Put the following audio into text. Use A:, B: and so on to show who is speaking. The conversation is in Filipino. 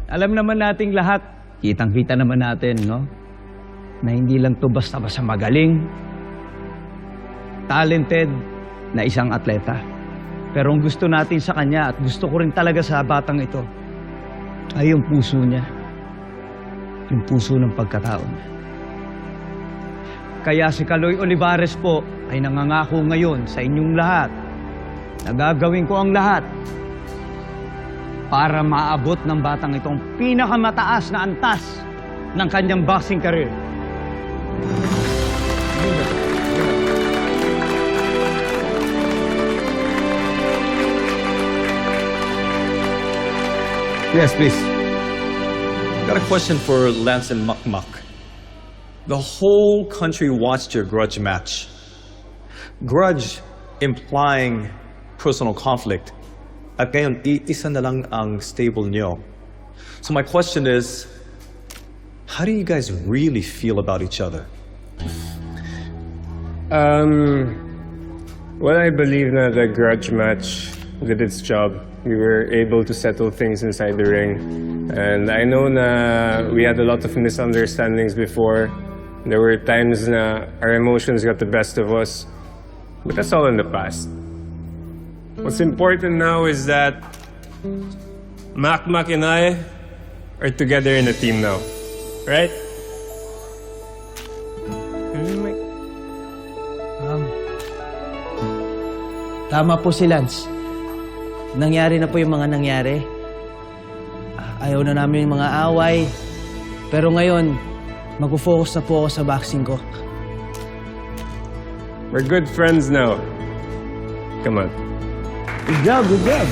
A: Alam naman nating lahat, kitang-kita naman natin, no? Na hindi lang to basta-basta magaling, talented na isang atleta. Pero ang gusto natin sa kanya at gusto ko rin talaga sa batang ito ay yung puso niya. Yung puso ng pagkatao niya. Kaya si Kaloy Olivares po ay nangangako ngayon sa inyong lahat na gagawin ko ang lahat para maabot ng batang itong pinakamataas na antas ng kanyang boxing career.
B: Yes, please.
C: Got a question for Lance and Makmak. The whole country watched your grudge match. Grudge implying personal conflict. At ngayon, isa na lang ang stable nyo. So my question is, how do you guys really feel about each other?
D: Well, I believe that the grudge match did its job. We were able to settle things inside the ring. And I know na we had a lot of misunderstandings before. There were times na our emotions got the best of us. But that's all in the past. What's important now is that Makmak and I are together in a team now. Right?
E: Tama po si Lance. Nangyari na po yung mga nangyari. Ayaw na namin yung mga away. Pero ngayon, mag-focus na po ako sa boxing ko.
D: We're good friends now. Come on.
E: Good job, good job.